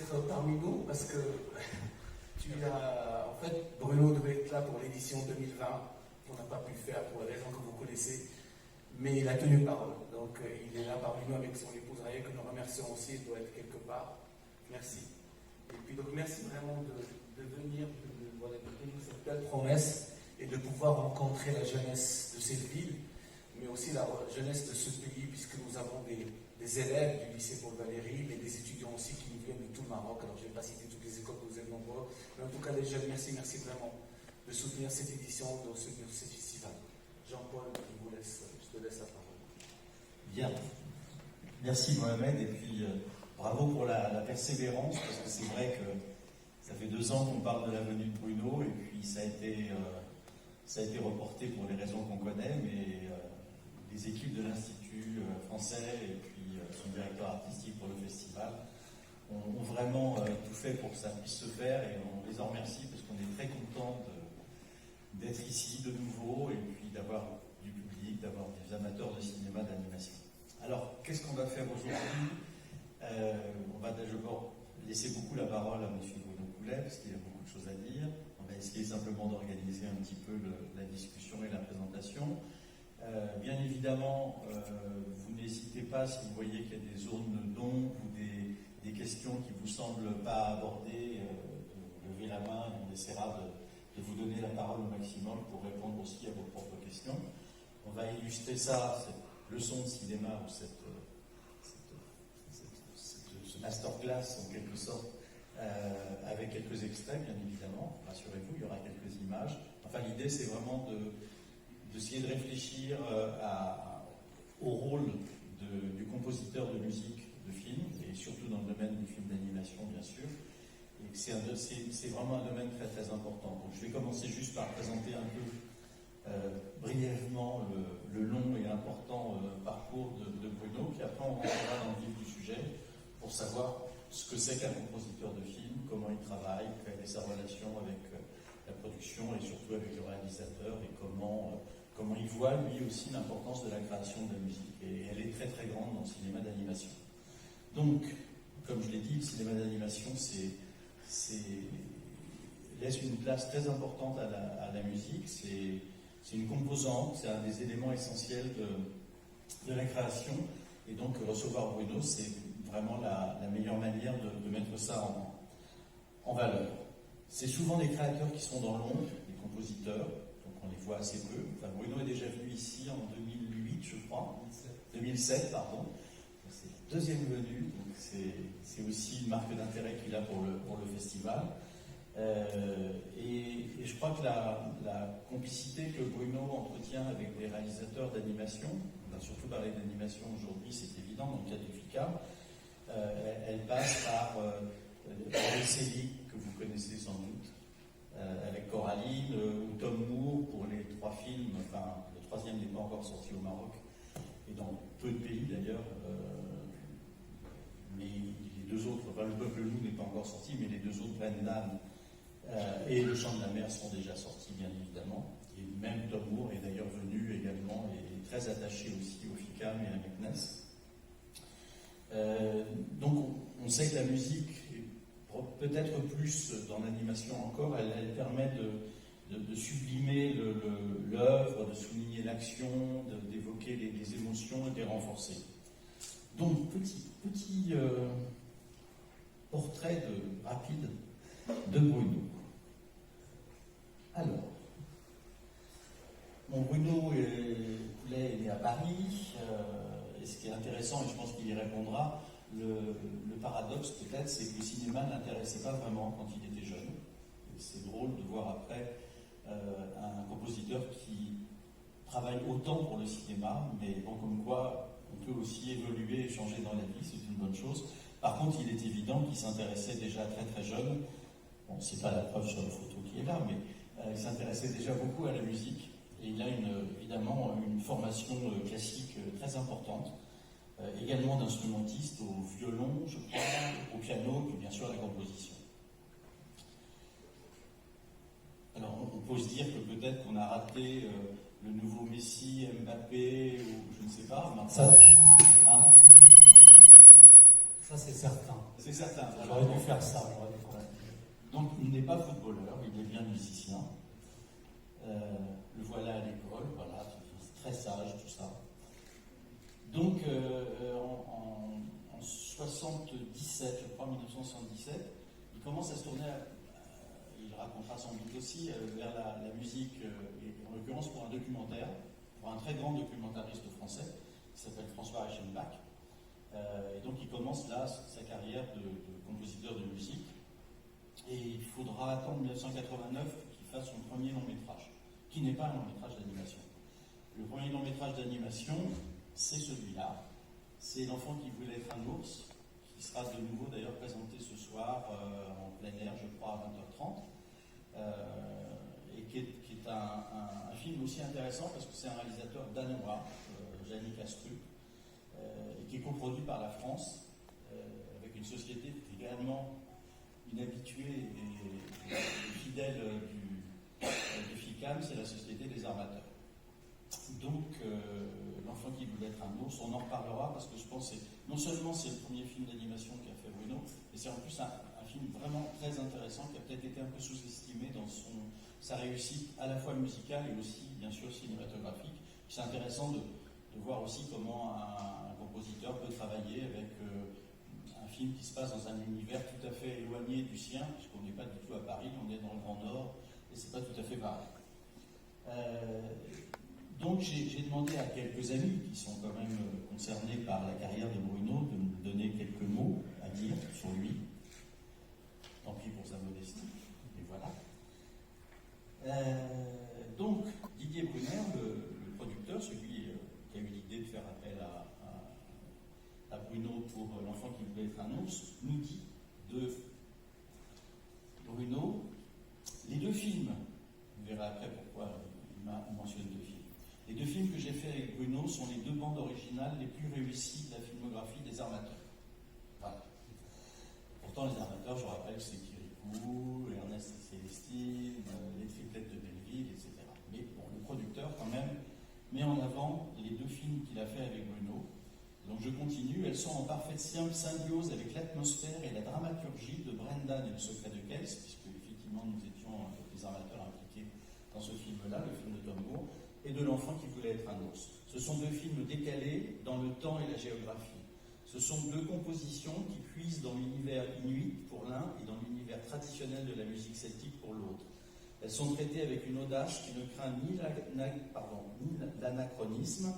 d'être parmi nous parce que en fait, Bruno devait être là pour l'édition 2020, qu'on n'a pas pu faire pour les raisons que vous connaissez, mais il a tenu parole. Donc il est là parmi nous avec son épouse Raya, que nous remercions aussi, il doit être quelque part. Merci. Et puis donc merci vraiment de venir, de tenir cette belle promesse et de pouvoir rencontrer la jeunesse de cette ville, mais aussi la jeunesse de ce pays, puisque nous avons des élèves du lycée Paul Valéry, mais des étudiants aussi qui nous viennent de tout le Maroc. Alors je ne vais pas citer toutes les écoles, vous êtes nombreux, mais en tout cas les jeunes, merci vraiment de soutenir cette édition, de soutenir ce festival. Jean-Paul, je te laisse la parole. Bien. Merci Mohamed, et puis bravo pour la persévérance, parce que c'est vrai que ça fait 2 ans qu'on parle de la venue de Bruno, et puis ça a été reporté pour les raisons qu'on connaît, mais les équipes de l'Institut français et puis son directeur artistique pour le festival ont vraiment tout fait pour que ça puisse se faire, et on les en remercie parce qu'on est très contents d'être ici de nouveau et puis d'avoir du public, d'avoir des amateurs de cinéma, d'animation. Alors, qu'est-ce qu'on va faire aujourd'hui? On va d'abord laisser beaucoup la parole à M. Bruno Coulet parce qu'il y a beaucoup de choses à dire. On va essayer simplement d'organiser un petit peu la discussion et la présentation. Bien évidemment, vous n'hésitez pas, si vous voyez qu'il y a des zones d'ombre ou des questions qui ne vous semblent pas abordées, de lever la main et on essaiera de vous donner la parole au maximum pour répondre aussi à vos propres questions. On va illustrer ça, cette leçon de cinéma ou ce masterclass en quelque sorte, avec quelques extraits, bien évidemment. Rassurez-vous, il y aura quelques images. Enfin, l'idée, c'est vraiment d'essayer de réfléchir au rôle du compositeur de musique de film, et surtout dans le domaine du film d'animation, bien sûr. Et c'est vraiment un domaine très très important. Donc, je vais commencer juste par présenter un peu brièvement le long et important parcours de Bruno, puis après on rentrera dans le vif du sujet pour savoir ce que c'est qu'un compositeur de film, comment il travaille, quelle est sa relation avec la production et surtout avec le réalisateur, et comment il voit lui aussi l'importance de la création de la musique. Et elle est très très grande dans le cinéma d'animation. Donc, comme je l'ai dit, le cinéma d'animation laisse une place très importante à la musique. C'est une composante, c'est un des éléments essentiels de la création. Et donc recevoir Bruno, c'est vraiment la meilleure manière de mettre ça en valeur. C'est souvent des créateurs qui sont dans l'ombre, des compositeurs. On les voit assez peu. Enfin, Bruno est déjà venu ici en 2008, je crois. 2007, pardon. C'est la deuxième venue, donc c'est aussi une marque d'intérêt qu'il a pour le festival. Et je crois que la complicité que Bruno entretient avec les réalisateurs d'animation, on va surtout parler d'animation aujourd'hui, c'est évident dans le cas du FICA, elle passe par Henri Selick, que vous connaissez sans doute, avec Coraline, ou Tom Moore pour les 3 films, enfin le 3e n'est pas encore sorti au Maroc, et dans peu de pays d'ailleurs, mais les 2 autres, enfin Le Peuple Loup n'est pas encore sorti, mais les 2 autres, Brendan et Le Chant de la Mer sont déjà sortis bien évidemment, et même Tom Moore est d'ailleurs venu également, et très attaché aussi au FICAM et à Meknès. Donc on sait que la musique, peut-être plus dans l'animation encore, elle permet de sublimer l'œuvre, de souligner l'action, d'évoquer les émotions et de les renforcer. Donc, petit portrait rapide de Bruno. Alors, Bruno Coulet est né à Paris, et ce qui est intéressant, et je pense qu'il y répondra, le paradoxe peut-être, c'est que le cinéma ne l'intéressait pas vraiment quand il était jeune. Et c'est drôle de voir après un compositeur qui travaille autant pour le cinéma, mais bon, comme quoi on peut aussi évoluer et changer dans la vie, c'est une bonne chose. Par contre, il est évident qu'il s'intéressait déjà très très jeune, bon, c'est pas la preuve sur la photo qui est là, mais il s'intéressait déjà beaucoup à la musique, et il a évidemment une formation classique très importante. Également d'instrumentiste au violon, je crois, au piano, et puis bien sûr à la composition. Alors on peut se dire que peut-être qu'on a raté le nouveau Messi, Mbappé, ou je ne sais pas. Ça, hein, Ça, c'est certain. C'est certain. J'aurais dû faire ça. Donc, il n'est pas footballeur, il est bien musicien. Le voilà à l'école, voilà, très sage, tout ça. Donc, en 77, je crois, 1977, il commence à se tourner, il racontera sans doute aussi, vers la musique, et en l'occurrence pour un documentaire, pour un très grand documentariste français, qui s'appelle François Reichenbach. Et donc, il commence là sa carrière de compositeur de musique. Et il faudra attendre 1989 qu'il fasse son premier long métrage, qui n'est pas un long métrage d'animation. Le premier long métrage d'animation, c'est celui-là. C'est L'enfant qui voulait être un ours, qui sera de nouveau d'ailleurs présenté ce soir en plein air, je crois, à 20h30. Et qui est un film aussi intéressant parce que c'est un réalisateur danois, Jannik Astrup, et qui est coproduit par la France, avec une société qui est également une habituée et fidèle du FICAM, c'est la Société des Armateurs. Donc, L'enfant qui voulait être un ours, on en reparlera parce que je pense que non seulement c'est le premier film d'animation qu'a fait Bruno, mais c'est en plus un film vraiment très intéressant qui a peut-être été un peu sous-estimé dans sa réussite à la fois musicale et aussi, bien sûr, cinématographique. C'est intéressant de voir aussi comment un compositeur peut travailler avec un film qui se passe dans un univers tout à fait éloigné du sien, puisqu'on n'est pas du tout à Paris, on est dans le Grand Nord, et c'est pas tout à fait pareil. Donc j'ai demandé à quelques amis qui sont quand même concernés par la carrière de Bruno de me donner quelques mots à dire sur lui. Tant pis pour sa modestie, mais voilà. Donc Didier Brunner, le producteur, celui qui a eu l'idée de faire appel à Bruno pour L'enfant qui voulait être un ours, nous dit de Bruno les deux films, vous verrez après pourquoi il mentionne deux films. Les deux films que j'ai faits avec Bruno sont les deux bandes originales les plus réussies de la filmographie des Armateurs. Voilà. Pourtant, les Armateurs, je rappelle que c'est Kirikou, Ernest et Célestine, les triplettes de Belleville, etc. Mais bon, le producteur, quand même, met en avant les deux films qu'il a fait avec Bruno. Donc je continue. Elles sont en parfaite symbiose avec l'atmosphère et la dramaturgie de Brendan et le secret de Kells, puisque effectivement nous étions des armateurs impliqués dans ce film-là, le film de Tom Moore, et de L'enfant qui voulait être un ours. Ce sont deux films décalés dans le temps et la géographie. Ce sont deux compositions qui puisent dans l'univers inuit pour l'un et dans l'univers traditionnel de la musique celtique pour l'autre. Elles sont traitées avec une audace qui ne craint ni l'anachronisme,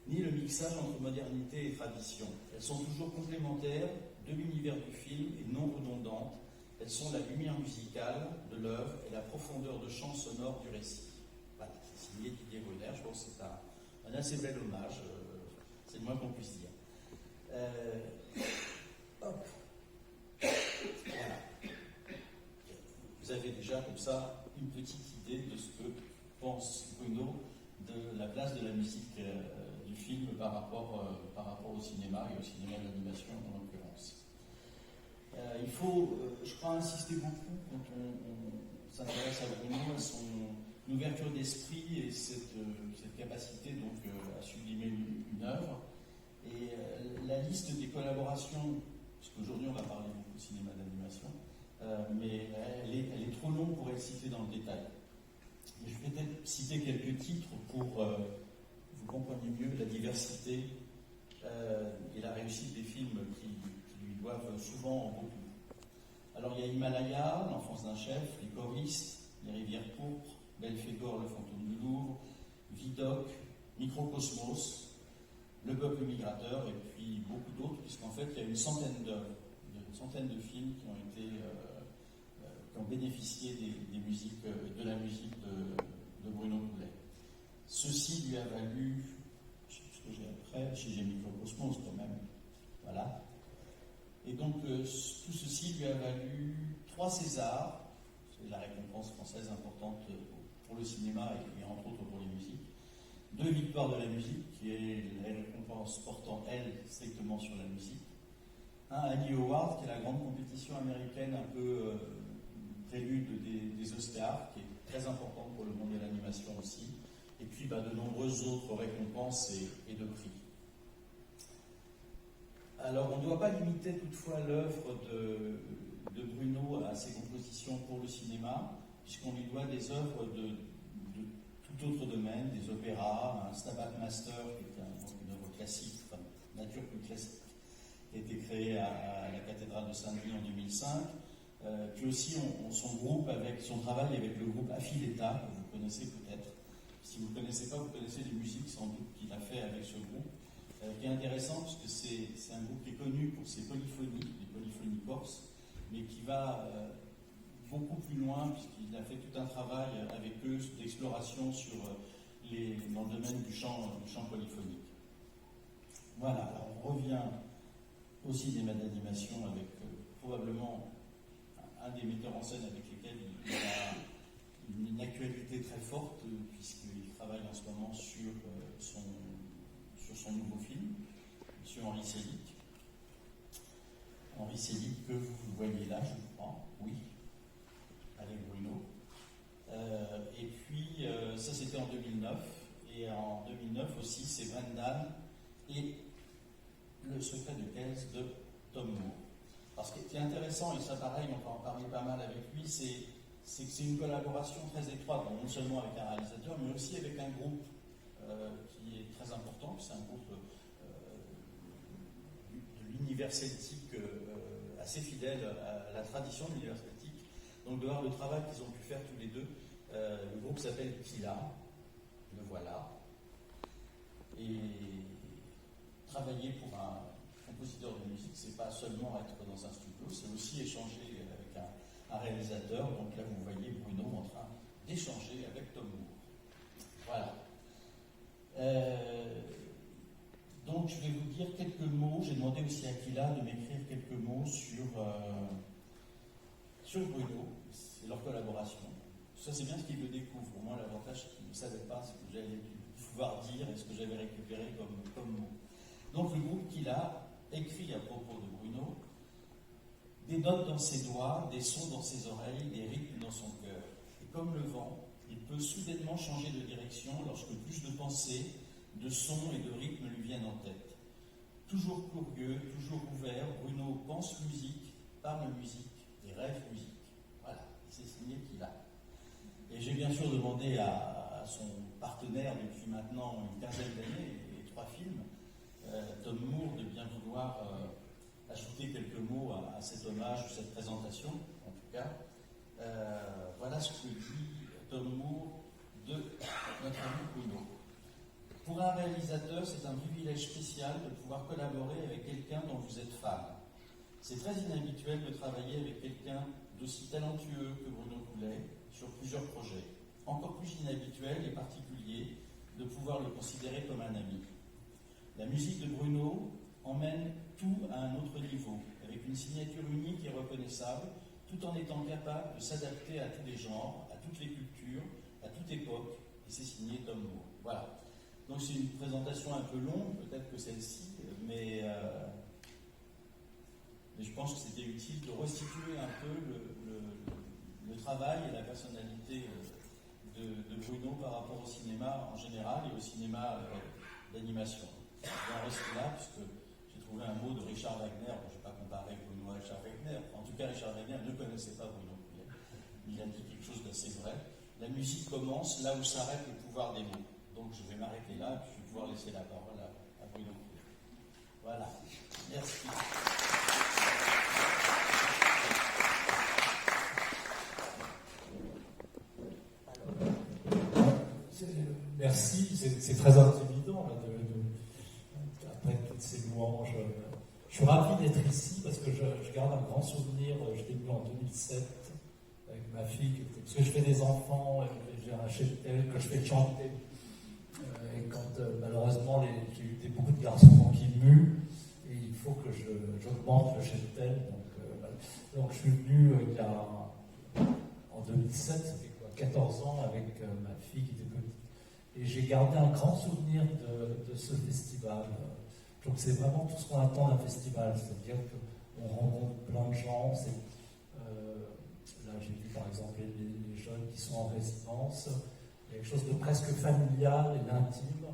ni le mixage entre modernité et tradition. Elles sont toujours complémentaires de l'univers du film et non redondantes. Elles sont la lumière musicale de l'œuvre et la profondeur de champ sonore du récit. Voilà, c'est signé Didier Brunner. Je pense que c'est un assez bel hommage, c'est le moins qu'on puisse dire. Hop. Voilà. Vous avez déjà comme ça une petite idée de ce que pense Bruno de la place de la musique du film par rapport au cinéma et au cinéma d'animation en l'occurrence. Il faut, je crois, insister beaucoup quand on s'intéresse à Bruno, à son ouverture d'esprit et cette capacité donc à sublimer une œuvre. Et la liste des collaborations, parce qu'aujourd'hui on va parler beaucoup de cinéma d'animation, mais elle est trop longue pour être citée dans le détail. Et je vais peut-être citer quelques titres pour vous compreniez mieux la diversité et la réussite des films qui lui doivent souvent beaucoup. Alors il y a Himalaya, L'enfance d'un chef, Les choristes, Les rivières pourpres, Belphégor, Le fantôme du Louvre, Vidocq, Microcosmos, Le peuple migrateur, et puis beaucoup d'autres, puisqu'en fait il y a une centaine de films qui ont été qui ont bénéficié des musiques, de la musique de Bruno Poulet. Ceci lui a valu, je sais plus ce que j'ai après, j'ai Microcosmos quand même, voilà. Et donc tout ceci lui a valu 3 Césars, c'est la récompense française importante pour le cinéma et entre autres pour les musiques. 2 victoires de la musique, qui est la récompense portant, elle, strictement sur la musique. Un Annie Award, qui est la grande compétition américaine un peu prélude des Oscars, qui est très importante pour le monde de l'animation aussi. Et puis de nombreuses autres récompenses et de prix. Alors, on ne doit pas limiter toutefois l'œuvre de Bruno à ses compositions pour le cinéma, puisqu'on lui doit des œuvres de tout autre domaine, des opéras, un Stabat Mater, qui est une œuvre classique, enfin, nature plus classique, qui a été créée à la cathédrale de Saint-Denis en 2005. Puis aussi, son groupe, son travail avec le groupe Affiletta, que vous connaissez peut-être. Si vous ne connaissez pas, vous connaissez les musiques sans doute qu'il a fait avec ce groupe, qui est intéressant parce que c'est un groupe qui est connu pour ses polyphonies, les polyphonies corses, mais qui va beaucoup plus loin puisqu'il a fait tout un travail avec eux d'exploration dans le domaine du chant polyphonique. Voilà, alors on revient au cinéma d'animation avec probablement un des metteurs en scène avec lesquels il a une actualité très forte, puisqu'il travaille en ce moment sur son nouveau film, M. Henri Selick. Henri Selick, que vous voyez là, je crois, oui, avec Bruno. Et puis, ça c'était en 2009, et en 2009 aussi, c'est Van Damme et Le secret de Kells de Tom Moore. Alors, ce qui est intéressant, et ça pareil, on peut en parler pas mal avec lui, c'est que c'est une collaboration très étroite, non seulement avec un réalisateur, mais aussi avec un groupe qui est très important. C'est un groupe de l'univers celtique assez fidèle à la tradition de l'univers celtique. Donc, de voir le travail qu'ils ont pu faire tous les deux, le groupe s'appelle Kila, le voilà. Et travailler pour un compositeur de musique, c'est pas seulement être dans un studio, c'est aussi échanger avec un réalisateur. Donc là, vous voyez Bruno en train d'échanger avec Tom Moore. Voilà. Donc, je vais vous dire quelques mots. J'ai demandé aussi à Kila de m'écrire quelques mots sur Bruno. C'est leur collaboration. Ça, c'est bien ce qu'ils le découvrent. Moi, l'avantage, c'est qu'ils ne savaient pas ce que j'allais pouvoir dire et ce que j'avais récupéré comme mot. Donc, le groupe Kila écrit à propos de Bruno des notes dans ses doigts, des sons dans ses oreilles, des rythmes dans son cœur. Et comme le vent, il peut soudainement changer de direction lorsque plus de pensées, de sons et de rythmes lui viennent en tête. Toujours curieux, toujours ouvert, Bruno pense musique, parle musique et rêve musique. Voilà, c'est signé Kila. Et j'ai bien sûr demandé à son partenaire depuis maintenant une quinzaine d'années et 3 films, Tom Moore, de bien vouloir ajouter quelques mots à cet hommage ou cette présentation, en tout cas. Voilà ce que dit Tom Moore de notre ami Bruno. Pour un réalisateur, c'est un privilège spécial de pouvoir collaborer avec quelqu'un dont vous êtes fan. C'est très inhabituel de travailler avec quelqu'un d'aussi talentueux que Bruno Coulet sur plusieurs projets. Encore plus inhabituel et particulier de pouvoir le considérer comme un ami. La musique de Bruno emmène tout à un autre niveau, avec une signature unique et reconnaissable, tout en étant capable de s'adapter à tous les genres, à toutes les cultures, à toute époque, et c'est signé Tom Moore. Voilà. Donc c'est une présentation un peu longue, peut-être que celle-ci, mais je pense que c'était utile de restituer un peu le travail et la personnalité de Bruno par rapport au cinéma en général et au cinéma d'animation. Je vais en rester là, puisque j'ai trouvé un mot de Richard Wagner. Je ne vais pas comparer Bruno à Richard Wagner. En tout cas, Richard Wagner ne connaissait pas Bruno Coulet. Il a dit quelque chose d'assez vrai. La musique commence là où s'arrête le pouvoir des mots. Donc je vais m'arrêter là, puis je vais pouvoir laisser la parole à Bruno Coulet. Voilà. Merci. Merci, c'est très intimidant là, après toutes ces louanges. Je suis ravi d'être ici parce que je garde un grand souvenir. Je l'ai vu en 2007 avec ma fille, parce que je fais des enfants, j'ai un cheptel que je fais chanter. Et quand malheureusement j'ai eu beaucoup de garçons qui muent, et il faut que j'augmente le cheptel. Donc je suis venu en 2007, ça fait quoi, 14 ans, avec ma fille qui était petite. Et j'ai gardé un grand souvenir de ce festival. Donc c'est vraiment tout ce qu'on attend d'un festival, c'est-à-dire qu'on rencontre plein de gens. Là j'ai vu par exemple les jeunes qui sont en résidence. Il y a quelque chose de presque familial et d'intime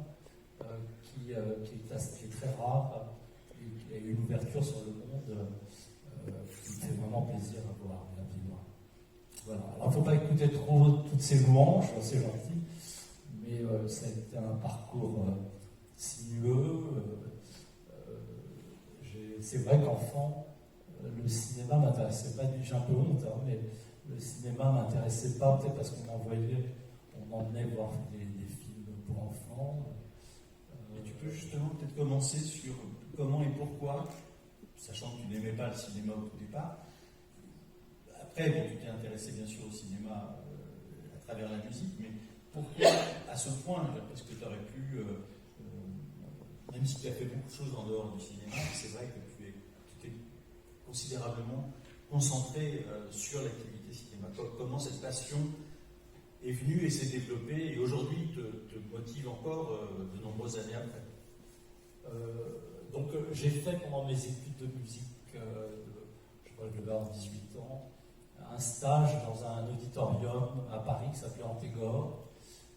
qui est très rare. et une ouverture sur le monde qui me fait vraiment plaisir à voir et à vivre. Voilà. Alors il ne faut pas écouter trop toutes ces louanges, c'est gentil, mais ça a été un parcours sinueux. C'est vrai qu'enfant, le cinéma m'intéressait pas, j'ai un peu honte, hein, mais le cinéma m'intéressait pas, peut-être parce qu'on emmenait voir des films pour enfants. Et tu peux justement peut-être commencer sur comment et pourquoi, sachant que tu n'aimais pas le cinéma au tout départ. Après, bon, tu t'es intéressé bien sûr au cinéma à travers la musique, mais pourquoi à ce point? Est-ce que tu aurais pu, même si tu as fait beaucoup de choses en dehors du cinéma, c'est vrai que tu t'es considérablement concentré sur l'activité cinéma. Comment cette passion est venue et s'est développée et aujourd'hui te motive encore de nombreuses années après? Donc j'ai fait pendant mes études de musique, je crois que je devais avoir 18 ans, un stage dans un auditorium à Paris qui s'appelait Antégore.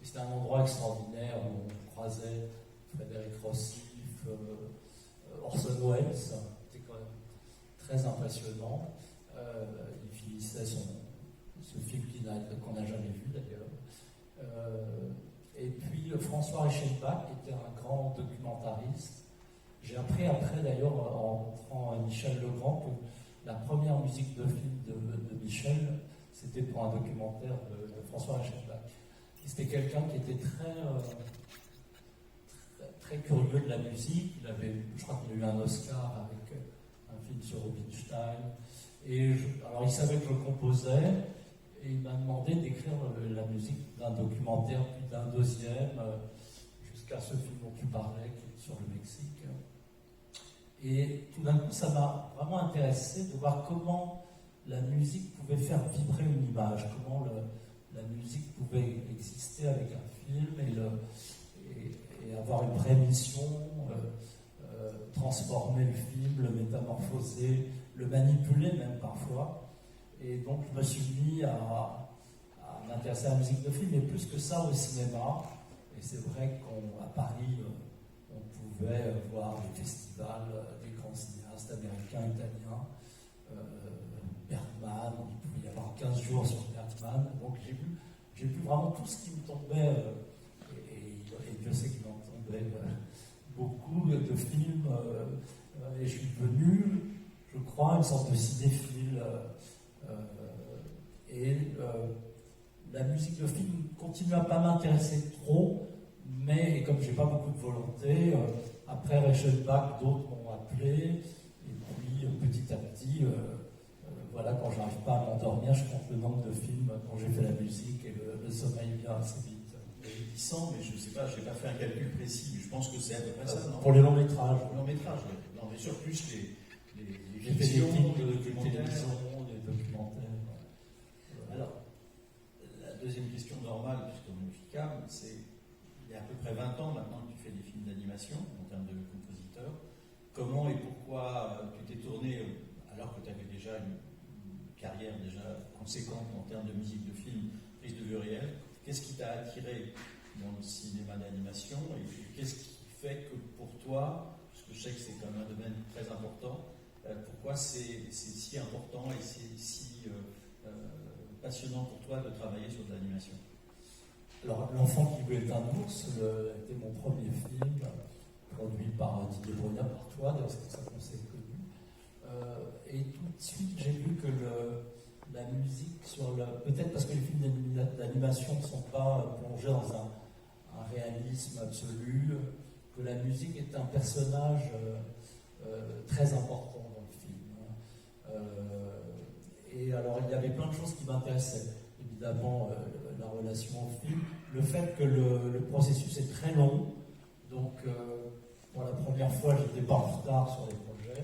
Et c'était un endroit extraordinaire où on croisait Frédéric Rossif, Orson Welles. C'était quand même très impressionnant. Il finissait ce film qu'on n'a jamais vu d'ailleurs. Et puis François Reichenbach, qui était un grand documentariste. J'ai appris après d'ailleurs en rencontrant Michel Legrand que la première musique de film de Michel, c'était pour un documentaire de François Reichenbach. Et c'était quelqu'un qui était très curieux de la musique. Je crois qu'il a eu un Oscar avec un film sur Rubinstein. Alors il savait que je composais et il m'a demandé d'écrire la musique d'un documentaire, puis d'un deuxième, jusqu'à ce film dont tu parlais, qui est sur le Mexique. Et tout d'un coup, ça m'a vraiment intéressé de voir comment la musique pouvait faire vibrer une image, comment la musique pouvait exister avec un film et avoir une vraie mission, transformer le film, le métamorphoser, le manipuler même parfois. Et donc je me suis mis à m'intéresser à la musique de film, et plus que ça au cinéma. Et c'est vrai qu'à Paris, on pouvait voir des festivals, des grands cinéastes américains, italiens, Bergman, il pouvait y avoir 15 jours sur Bergman. Donc j'ai vu vraiment tout ce qui me tombait, et Dieu sait qu'il en tombait beaucoup de films, et je suis devenu, je crois, une sorte de cinéphile. La musique de film continue à pas m'intéresser trop, mais comme j'ai pas beaucoup de volonté, après Reichenbach, d'autres m'ont appelé, et puis petit à petit, voilà, quand j'arrive pas à m'endormir, je compte le nombre de films dont j'ai fait la musique et le sommeil vient assez vite. Je dis 100, mais je ne sais pas, je n'ai pas fait un calcul précis, mais je pense que c'est à peu près ça, non? Pour les longs métrages. Pour les longs métrages, oui. Non, mais sur plus les fictions, les documentaires. Les documentaires. Alors, la deuxième question normale, puisqu'on est FICAM, c'est il y a à peu près 20 ans maintenant que tu fais des films d'animation en termes de compositeur. Comment et pourquoi tu t'es tourné, alors que tu avais déjà une carrière déjà conséquente en termes de musique de film, prise de vue réelle, qu'est-ce qui t'a attiré dans le cinéma d'animation et qu'est-ce qui fait que pour toi, parce que je sais que c'est quand même un domaine très important, pourquoi c'est si important et c'est si passionnant pour toi de travailler sur de l'animation? Alors, L'Enfant qui voulait un ours était mon premier film, produit par Didier Brognat, par toi, d'ailleurs c'est pour ça qu'on s'est connus. Et tout de suite, j'ai vu que la musique, peut-être parce que les films d'animation ne sont pas plongés dans un réalisme absolu, que la musique est un personnage très important dans le film. Et alors, il y avait plein de choses qui m'intéressaient. Évidemment, la relation au film, le fait que le processus est très long, donc pour la première fois, j'étais pas en retard sur les projets,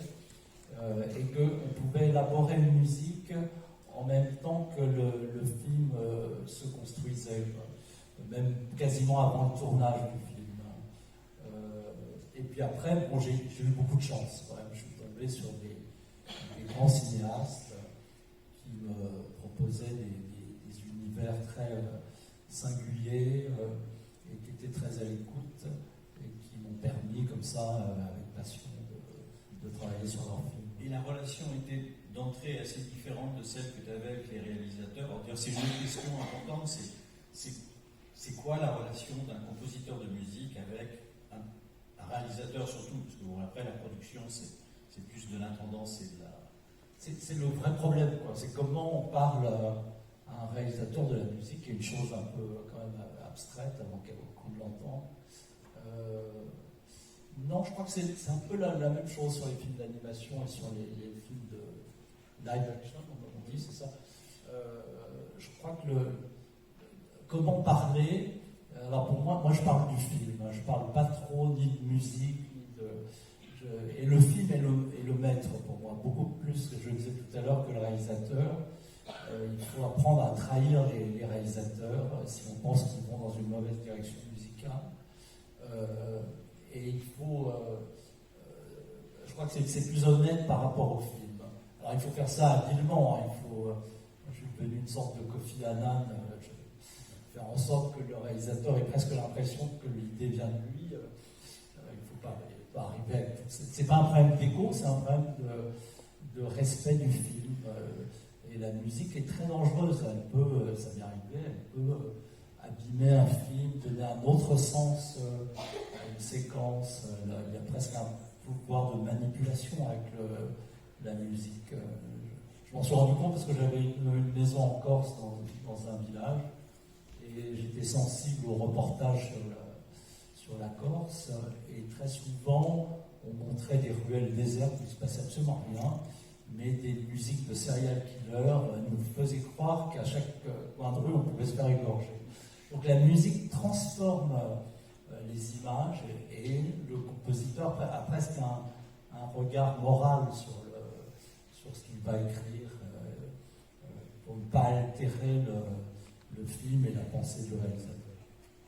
et qu'on pouvait élaborer une musique en même temps que le film se construisait, même quasiment avant le tournage du film. Et puis après, bon, j'ai eu beaucoup de chance quand même. Je suis tombé sur des grands cinéastes qui me proposaient des univers très singuliers et qui étaient très à l'écoute et qui m'ont permis comme ça, avec passion, travailler sur leur film. Et la relation était d'entrée assez différente de celle que tu avais avec les réalisateurs. Alors, c'est une question importante, c'est quoi la relation d'un compositeur de musique avec un réalisateur surtout, parce que bon, après la production c'est plus de l'intendance et de la... C'est le vrai problème, quoi. C'est comment on parle à un réalisateur de la musique, qui est une chose un peu quand même abstraite avant qu'on l'entende. Non, je crois que c'est un peu la même chose sur les films d'animation et sur les films de live action, on dit, c'est ça. Je crois que comment parler, alors pour moi je parle du film, hein, je parle pas trop ni de musique, et le film est le maître pour moi, beaucoup plus que je disais tout à l'heure que le réalisateur. Il faut apprendre à trahir les réalisateurs si on pense qu'ils vont dans une mauvaise direction musicale. Et il faut, je crois que c'est plus honnête par rapport au film. Alors il faut faire ça habilement, hein, je suis devenu une sorte de Kofi Annan, faire en sorte que le réalisateur ait presque l'impression que l'idée vient de lui. Il ne faut pas arriver avec... C'est pas un problème d'écho, c'est un problème de respect du film. Et la musique est très dangereuse, ça m'est arrivé, elle peut abîmer un film, donner un autre sens à une séquence. Il y a presque un pouvoir de manipulation avec la musique. Je m'en suis rendu compte parce que j'avais une maison en Corse dans un village et j'étais sensible au reportage sur la Corse, et très souvent on montrait des ruelles désertes où il ne se passait absolument rien, mais des musiques de serial killers nous faisaient croire qu'à chaque coin de rue on pouvait se faire égorger. Donc la musique transforme les images, et le compositeur a presque un regard moral sur ce qu'il va écrire, pour ne pas altérer le film et la pensée du réalisateur.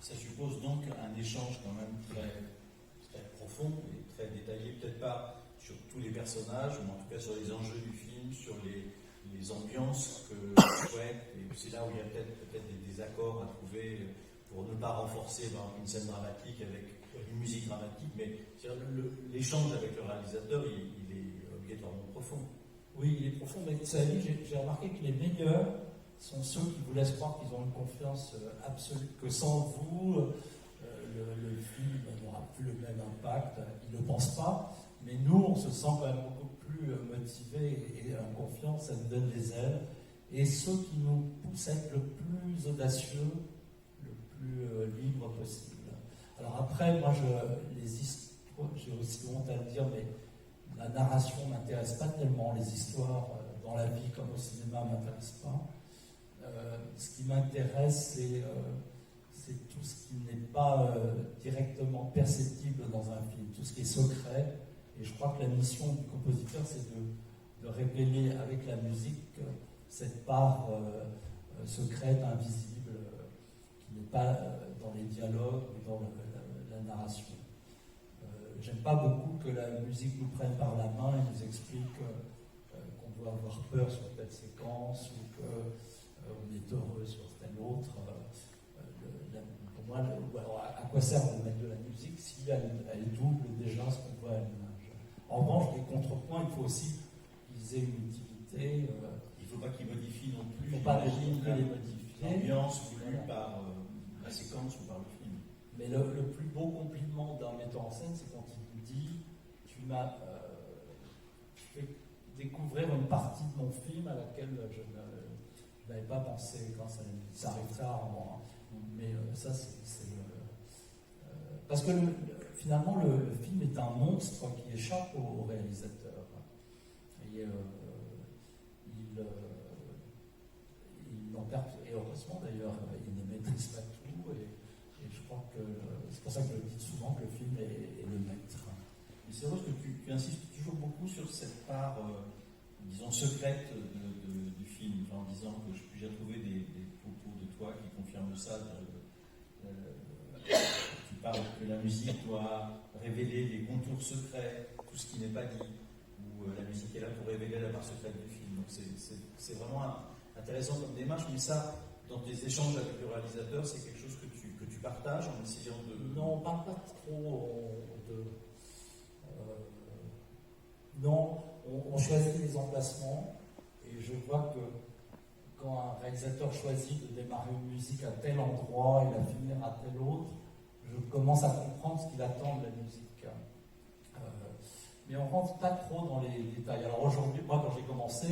Ça suppose donc un échange quand même très profond et très détaillé, peut-être pas sur tous les personnages, mais en tout cas sur les enjeux du film, sur les ambiances que je souhaite, et c'est là où il y a peut-être des désaccords à trouver pour ne pas renforcer une scène dramatique avec une musique dramatique, mais l'échange avec le réalisateur, il est obligatoirement profond. Oui, il est profond, mais vous savez, j'ai remarqué que les meilleurs sont ceux qui vous laissent croire qu'ils ont une confiance absolue, que sans vous, le film n'aura plus le même impact. Ils ne le pensent pas, mais nous, on se sent quand même beaucoup plus motivés et en confiance, ça nous donne des ailes. Et ceux qui nous poussent à être le plus audacieux, le plus libre possible. Alors après, moi, j'ai aussi honte à le dire, mais la narration ne m'intéresse pas tellement, les histoires dans la vie comme au cinéma ne m'intéressent pas. Ce qui m'intéresse, c'est tout ce qui n'est pas directement perceptible dans un film, tout ce qui est secret. Et je crois que la mission du compositeur, c'est de révéler avec la musique cette part secrète, invisible, qui n'est pas dans les dialogues ou dans la narration. J'aime pas beaucoup que la musique nous prenne par la main et nous explique qu'on doit avoir peur sur telle séquence ou qu'on est heureux sur telle autre. Pour moi, à quoi sert de mettre de la musique si elle double déjà ce qu'on voit à l'image? En revanche, les contrepoints, il faut aussi qu'ils aient une utilité. Il ne faut pas qu'ils modifient non plus. Il ne faut pas les modifier. L'ambiance voulue par la séquence ou par le film. Mais le plus beau compliment d'un metteur en scène, c'est quand il nous dit tu m'as fait découvrir une partie de mon film à laquelle je n'avais pas pensé quand ça arrive très rarement. Hein. Mais ça, c'est parce que finalement, le film est un monstre qui échappe au réalisateur. Et il en perd, et heureusement d'ailleurs, il ne maîtrise pas tout. Et je crois que c'est pour ça que je dis souvent que le film est le maître. Mais c'est vrai que tu insistes toujours beaucoup sur cette part, disons, secrète du film, en disant que j'ai trouvé des propos de toi qui confirment ça. Tu parles que la musique doit révéler les contours secrets, tout ce qui n'est pas dit, ou la musique est là pour révéler la part secrète du film. Donc c'est vraiment intéressant comme démarche, mais ça, dans tes échanges avec le réalisateur, c'est quelque chose que tu partages en essayant de... Non, on ne parle pas trop de... Non, on choisit les emplacements et je vois que quand un réalisateur choisit de démarrer une musique à tel endroit et la finir à tel autre, je commence à comprendre ce qu'il attend de la musique. Mais on ne rentre pas trop dans les détails. Alors aujourd'hui, moi quand j'ai commencé,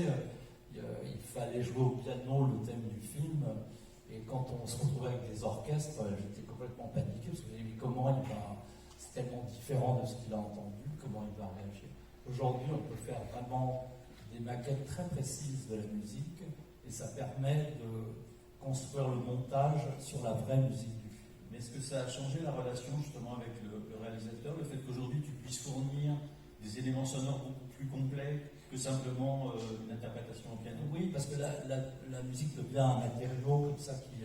il fallait jouer au piano le thème du film, et quand on se retrouvait avec des orchestres, j'étais complètement paniqué parce que je me disais, mais comment il va, c'est tellement différent de ce qu'il a entendu, comment il va réagir. Aujourd'hui, on peut faire vraiment des maquettes très précises de la musique, et ça permet de construire le montage sur la vraie musique du film. Mais est-ce que ça a changé la relation justement avec le réalisateur, le fait qu'aujourd'hui tu puisses fournir des éléments sonores beaucoup plus complets que simplement une interprétation au piano? Oui, parce que la musique devient un matériau comme ça qui...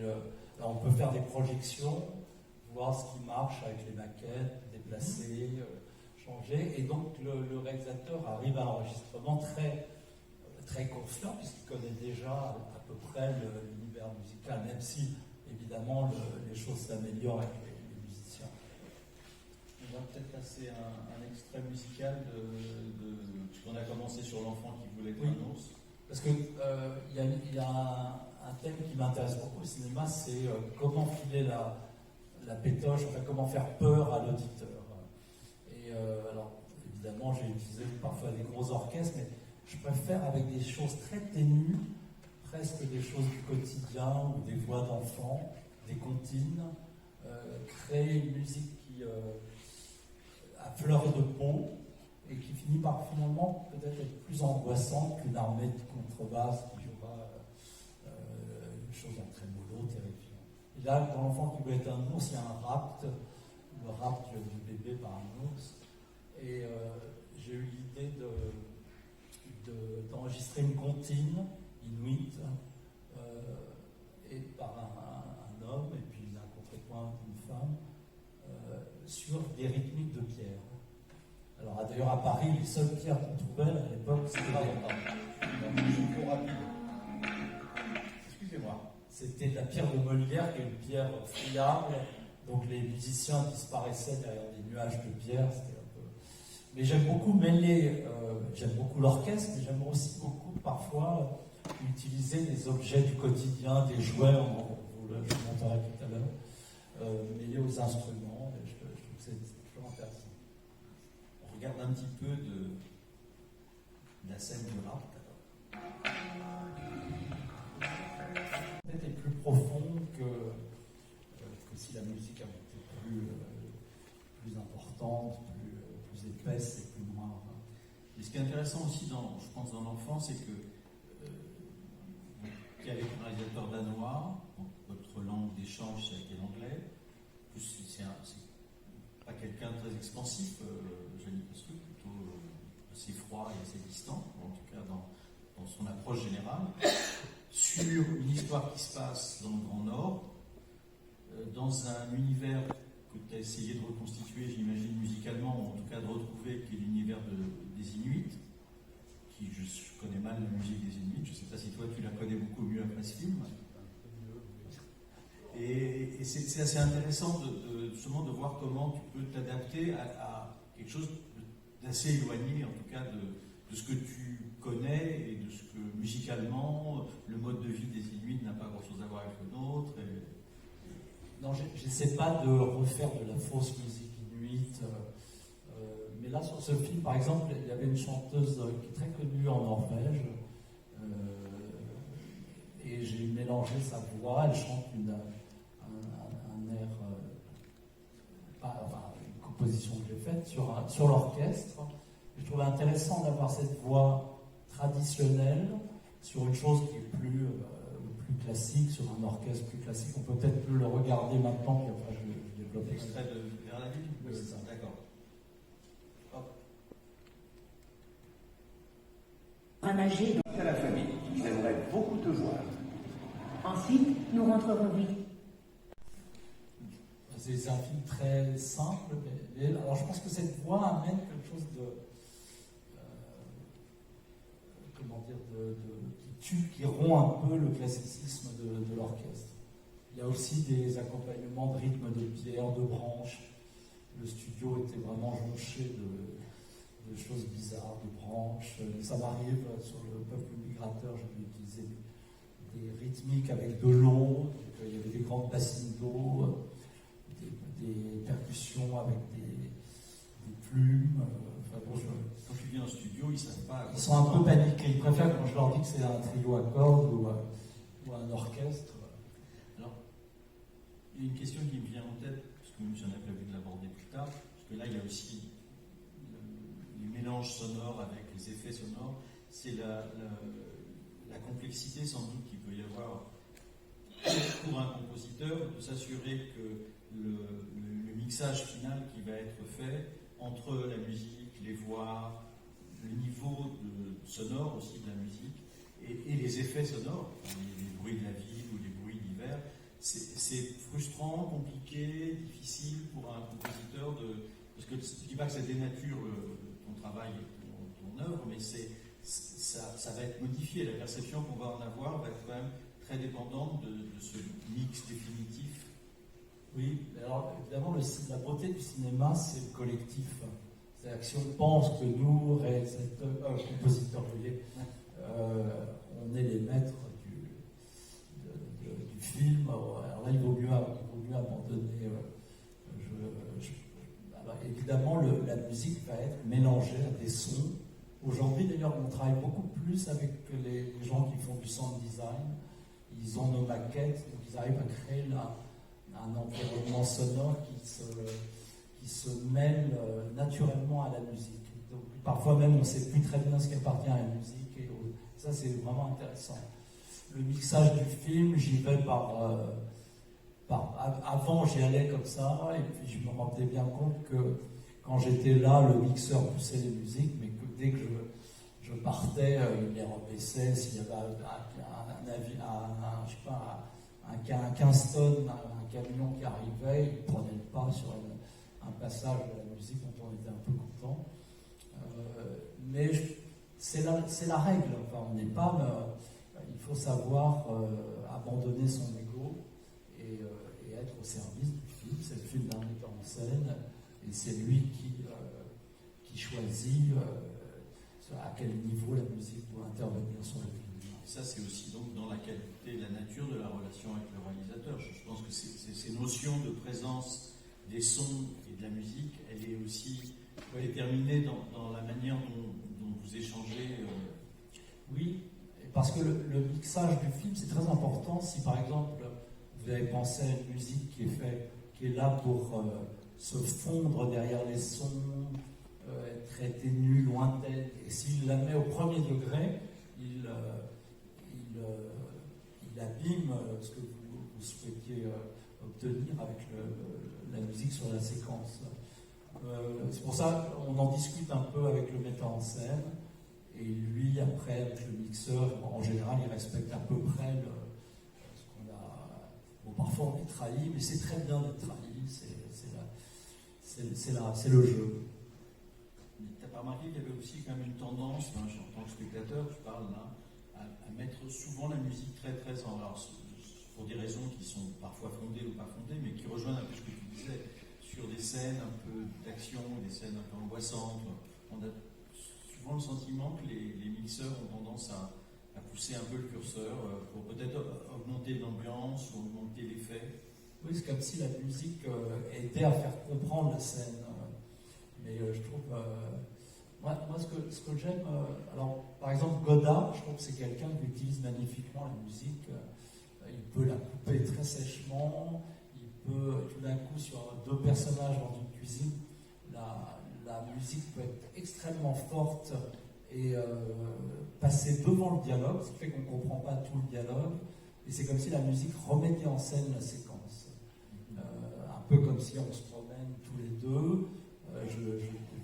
on peut faire des projections, voir ce qui marche avec les maquettes, déplacer, changer, et donc le réalisateur arrive à l'enregistrement très confiant, puisqu'il connaît déjà à peu près l'univers musical, même si, évidemment, les choses s'améliorent avec les musiciens. On va peut-être passer un extrait musical puisqu'on a commencé sur l'enfant qui voulait être un ours. Parce qu'il y a un thème qui m'intéresse beaucoup au cinéma, c'est comment filer la pétoche, enfin, comment faire peur à l'auditeur. Et alors, évidemment, j'ai utilisé parfois des gros orchestres, mais je préfère avec des choses très ténues, presque des choses du quotidien ou des voix d'enfants, des comptines, créer une musique qui à fleur de peau et qui finit par finalement peut-être être plus angoissante qu'une armée de contrebasses qui jouera une chose en trémolo terrifiant. Et là, dans l'enfant qui voulait être un ours, il y a un rapt, le rapt du bébé par un ours. Et j'ai eu l'idée d'enregistrer une comptine inuite et par un homme et puis un contrepoint d'une femme sur des rythmiques de pierre. Alors d'ailleurs à Paris, les seules pierres qu'on trouvait à l'époque, c'était de la pierre de Molière, qui est une pierre friable, donc les musiciens disparaissaient derrière des nuages de pierre. C'était un peu... Mais j'aime beaucoup mêler, j'aime beaucoup l'orchestre, mais j'aime aussi beaucoup parfois utiliser des objets du quotidien, des jouets, je vous montrerai tout à l'heure, mêlés aux instruments. Je trouve que c'est toujours intéressant. On regarde un petit peu de la scène du rap. Peut-être est plus profonde que si la musique avait été plus importante, plus épaisse et plus noire. Et ce qui est intéressant aussi, je pense, dans l'enfant, c'est que il y avait un réalisateur danois, donc votre langue d'échange, ça a été l'anglais. En plus, c'est pas quelqu'un de très expansif, Jeannie Pascu, plutôt assez froid et assez distant, en tout cas dans son approche générale, sur une histoire qui se passe dans le Grand Nord, dans un univers que tu as essayé de reconstituer, j'imagine, musicalement, ou en tout cas de retrouver, qui est l'univers des Inuits, qui je connais mal la musique des Inuits, je ne sais pas si toi tu la connais beaucoup mieux après ce film. Et c'est assez intéressant justement de voir comment tu peux t'adapter à quelque chose d'assez éloigné, en tout cas, de ce que tu connais et de ce que musicalement, le mode de vie des Inuits n'a pas grand-chose à voir avec le nôtre. Non, j'essaie pas de refaire de la fausse musique inuite. Mais là, sur ce film, par exemple, il y avait une chanteuse qui est très connue en Norvège. Et j'ai mélangé sa voix. Elle chante un air, une composition que j'ai faite sur l'orchestre. Je trouvais intéressant d'avoir cette voix traditionnelle sur une chose qui est plus classique, sur un orchestre plus classique. On peut peut-être le regarder maintenant, puis après je développe. Extrait de Vers la ville? Oui, c'est ça. D'accord. Nager À la famille, j'aimerais beaucoup te voir. Ensuite, nous rentrerons vite. C'est un film très simple, mais alors je pense que cette voix amène quelque chose qui rompt un peu le classicisme de l'orchestre. Il y a aussi des accompagnements de rythmes de pierre, de branches. Le studio était vraiment jonché de choses bizarres, de branches. Ça m'arrive sur le peuple migrateur, j'ai utilisé des rythmiques avec de l'eau, il y avait des grandes bassines d'eau, des percussions avec des plumes. Enfin, bon, Quand tu viens en studio, ils ne savent pas. Ils sont un peu paniqués. Ils préfèrent quand je leur dis que c'est un trio à cordes ou un orchestre. Alors, il y a une question qui me vient en tête, parce que j'en ai prévu de l'aborder plus tard, parce que là, il y a aussi les mélanges sonores avec les effets sonores. C'est la complexité, sans doute, qu'il peut y avoir pour un compositeur de s'assurer que le mixage final qui va être fait entre la musique, les voix, le niveau sonore aussi de la musique et les effets sonores, les bruits de la ville ou les bruits d'hiver, c'est frustrant, compliqué, difficile pour un compositeur parce que je ne dis pas que ça dénature ton travail et ton œuvre, mais ça va être modifié. La perception qu'on va en avoir va être quand même très dépendante de ce mix définitif. Oui, alors évidemment, la beauté du cinéma, c'est le collectif. C'est-à-dire que si on pense que nous, réalisateurs, compositeurs, on est les maîtres du film, alors là, il vaut mieux abandonner. Alors, évidemment, la musique va être mélangée à des sons. Aujourd'hui, d'ailleurs, on travaille beaucoup plus avec les gens qui font du sound design. Ils ont nos maquettes, donc ils arrivent à créer un environnement sonore qui se mêle naturellement à la musique. Donc, parfois même, on ne sait plus très bien ce qui appartient à la musique. Et ça, c'est vraiment intéressant. Le mixage du film, j'y vais avant, j'y allais comme ça, et puis je me rendais bien compte que quand j'étais là, le mixeur poussait les musiques, mais que dès que je partais, il les rebaissait. S'il y avait un 15 tonnes, un camion qui arrivait, il prenait le pas sur un passage de la musique dont on était un peu content. Mais c'est la règle. Enfin, on n'est pas. Il faut savoir abandonner son ego et être au service du film. C'est le film d'un metteur en scène et c'est lui qui choisit à quel niveau la musique doit intervenir sur le film. Et ça, c'est aussi donc dans la qualité, la nature de la relation avec le réalisateur. Je pense que ces notions de présence des sons et de la musique, elle est aussi déterminée dans la manière dont vous échangez. Oui, parce que le mixage du film, c'est très important. Si par exemple, vous avez pensé à une musique qui est là pour se fondre derrière les sons, être très ténue, lointaine, et s'il la met au premier degré, il abîme ce que vous souhaitiez obtenir avec la musique sur la séquence. C'est pour ça qu'on en discute un peu avec le metteur en scène, et lui, après, avec le mixeur, en général, il respecte à peu près ce qu'on a. Bon, parfois on est trahi, mais c'est très bien d'être trahi, c'est le jeu. Tu n'as pas remarqué qu'il y avait aussi quand même une tendance, en tant que spectateur, je parle là, à mettre souvent la musique très très en alors, pour des raisons qui sont parfois fondées ou pas fondées, mais qui rejoignent un peu ce que tu disais, sur des scènes un peu d'action, des scènes un peu angoissantes. On a souvent le sentiment que les mixeurs ont tendance à pousser un peu le curseur pour peut-être augmenter l'ambiance ou augmenter l'effet. Oui, c'est comme si la musique aidait à faire comprendre la scène. Mais je trouve... moi, ce que j'aime... alors, par exemple, Godard, je trouve que c'est quelqu'un qui utilise magnifiquement la musique. Il peut la couper très sèchement. Il peut, tout d'un coup, sur deux personnages dans une cuisine, la musique peut être extrêmement forte et passer devant le dialogue, ce qui fait qu'on ne comprend pas tout le dialogue. Et c'est comme si la musique remettait en scène la séquence. Un peu comme si on se promène tous les deux. Je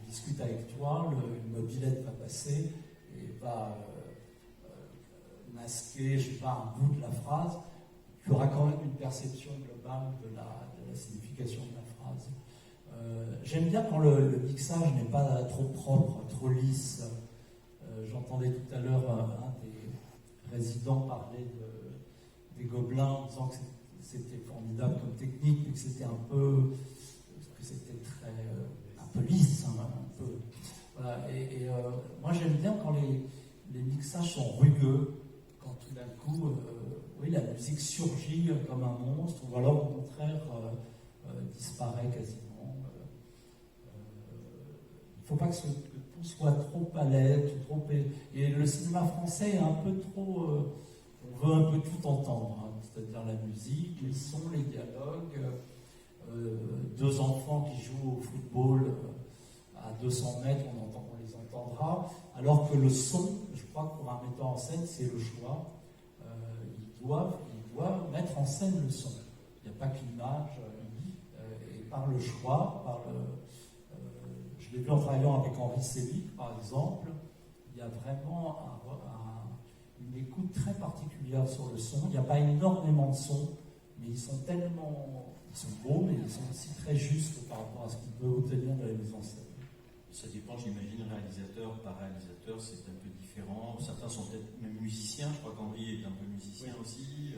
discute avec toi, une mobilette va passer et va masquer, je ne sais pas, un bout de la phrase. Il y aura quand même une perception globale de la signification de la phrase. J'aime bien quand le mixage n'est pas trop propre, trop lisse. J'entendais tout à l'heure un des résidents parler des Gobelins en disant que c'était formidable comme technique, mais que c'était un peu très un peu lisse, hein, un peu. Voilà, moi j'aime bien quand les mixages sont rugueux, quand tout d'un coup, oui, la musique surgit comme un monstre, ou alors au contraire disparaît quasiment. Il ne faut pas que tout soit trop palette, et le cinéma français est un peu trop. On veut un peu tout entendre, hein, c'est-à-dire la musique, les sons, les dialogues. Deux enfants qui jouent au football à 200 mètres, on les entendra, alors que le son, je crois que pour un metteur en scène, c'est le choix. Il doit mettre en scène le son. Il n'y a pas que l'image. Et par le choix, je l'ai vu en travaillant avec Henri Selick, par exemple, il y a vraiment une écoute très particulière sur le son. Il n'y a pas énormément de sons, mais ils sont beaux, mais ils sont aussi très justes par rapport à ce qu'on peut obtenir de la mise en scène. Ça dépend, j'imagine, réalisateur par réalisateur, c'est un peu différent. Certains sont peut-être même musiciens, je crois qu'Henri est un peu musicien aussi.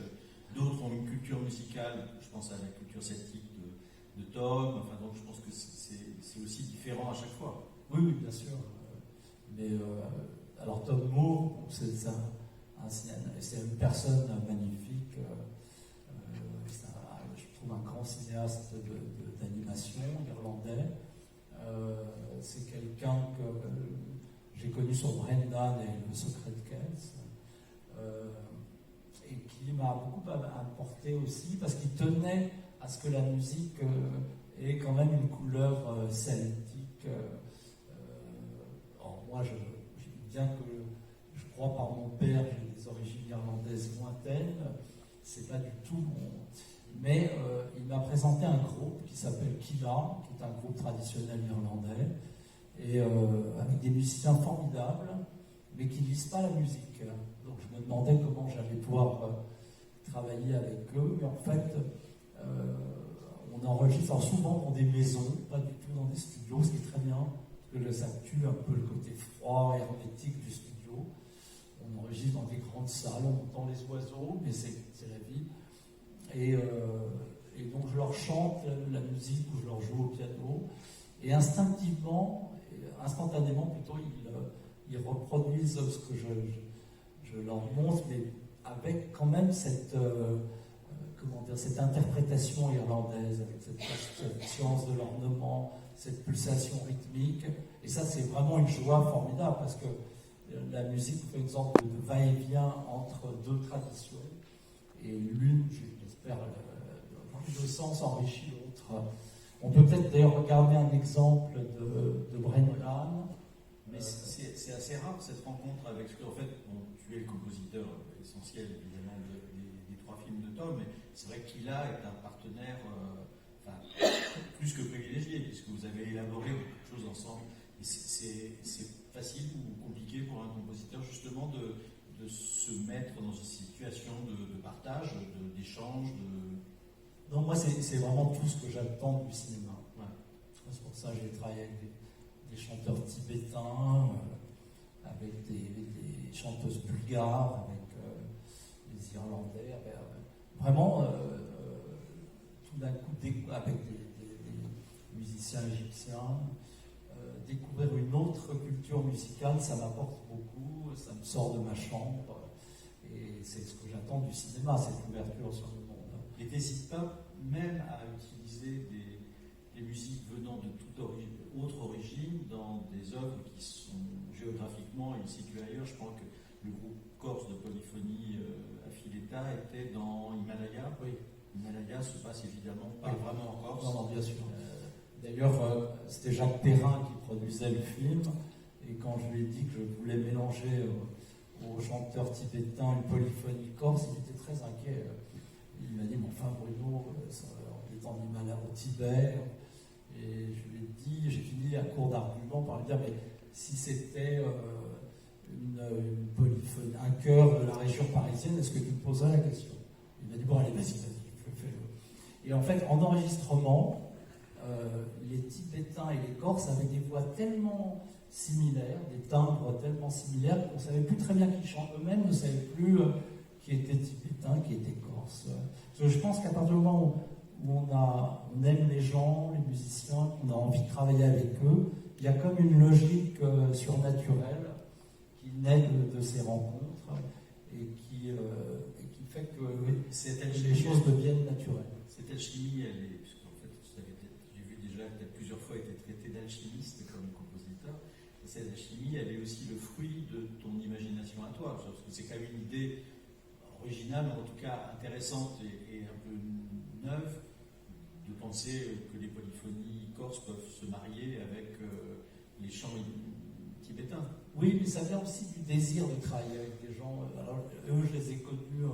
D'autres ont une culture musicale, je pense à la culture celtique de Tom, enfin, donc je pense que c'est aussi différent à chaque fois. Oui, bien sûr. Mais alors Tom Moore, c'est une personne magnifique. Je trouve un grand cinéaste d'animation irlandais. C'est quelqu'un que j'ai connu sur Brendan et Le Secret de Kells, et qui m'a beaucoup apporté aussi parce qu'il tenait à ce que la musique ait quand même une couleur celtique. Or moi, bien que je crois par mon père, j'ai des origines irlandaises lointaines, c'est pas du tout mon... Mais il m'a présenté un groupe qui s'appelle Killa, qui est un groupe traditionnel irlandais, et avec des musiciens formidables, mais qui ne lisent pas la musique. Donc je me demandais comment j'allais pouvoir travailler avec eux, mais en fait, on enregistre souvent dans des maisons, pas du tout dans des studios, ce qui est très bien, parce que ça tue un peu le côté froid, hermétique du studio. On enregistre dans des grandes salles, on entend les oiseaux, mais c'est la vie. Et donc je leur chante la musique ou je leur joue au piano, et instantanément plutôt, ils reproduisent ce que je leur montre, mais avec quand même cette interprétation irlandaise, avec cette science de l'ornement, cette pulsation rythmique. Et ça, c'est vraiment une joie formidable, parce que la musique fait une sorte de va-et-vient entre deux traditions, et l'une, j'espère, dans le sens enrichit l'autre. On peut peut-être d'ailleurs regarder un exemple de Brendan. Mais c'est assez rare cette rencontre avec ce que, en fait, tu es le compositeur essentiel évidemment des trois films de Tom, mais c'est vrai qu'il est un partenaire plus que privilégié, puisque vous avez élaboré beaucoup de choses ensemble. Et c'est facile ou compliqué pour un compositeur justement de se mettre dans une situation de partage, d'échange, Non, moi c'est vraiment tout ce que j'attends du cinéma. Ouais. C'est pour ça que j'ai travaillé avec des chanteurs tibétains, avec des chanteuses bulgares, avec des Irlandais, vraiment tout d'un coup avec des musiciens égyptiens. Découvrir une autre culture musicale, ça m'apporte beaucoup, ça me sort de ma chambre, et c'est ce que j'attends du cinéma, cette ouverture sur le monde. Et n'hésite pas même à utiliser des musiques venant de toute autre origine dans des œuvres qui sont géographiquement situées ailleurs. Je crois que le groupe corse de polyphonie Affiletta était dans Himalaya. Oui. Himalaya se passe évidemment pas vraiment en Corse. Non, bien sûr. D'ailleurs, c'était Jacques Perrin qui produisait le film, et quand je lui ai dit que je voulais mélanger aux chanteurs tibétains une polyphonie corse, il était très inquiet. Il m'a dit, mais enfin Bruno, on est en Himalaya au Tibet, et je lui ai dit, j'ai fini à court d'arguments par lui dire, mais si c'était une polyphonie, un chœur de la région parisienne, est-ce que tu me poserais la question? Il m'a dit, bon allez, vas-y, fais-le. Et en fait, en enregistrement, les Tibétains et les Corses avaient des voix tellement similaires, des timbres tellement similaires qu'on ne savait plus très bien qui chante. Eux-mêmes ne savaient plus qui était Tibétain, qui était Corse. Parce que je pense qu'à partir du moment où on aime les gens, les musiciens, qu'on a envie de travailler avec eux, il y a comme une logique surnaturelle qui naît de ces rencontres et qui fait que les choses deviennent naturelles. Cette alchimie, elle est, puisqu'en fait, j'ai vu déjà que tu as plusieurs fois été traité d'alchimiste comme compositeur, et cette alchimie, elle est aussi le fruit de ton imagination à toi, parce que c'est quand même une idée originale, mais en tout cas intéressante et un peu neuve, de penser que les polyphonies corses peuvent se marier avec les chants tibétains. Oui, mais ça vient aussi du désir de travailler avec des gens. Alors, eux, je les ai connus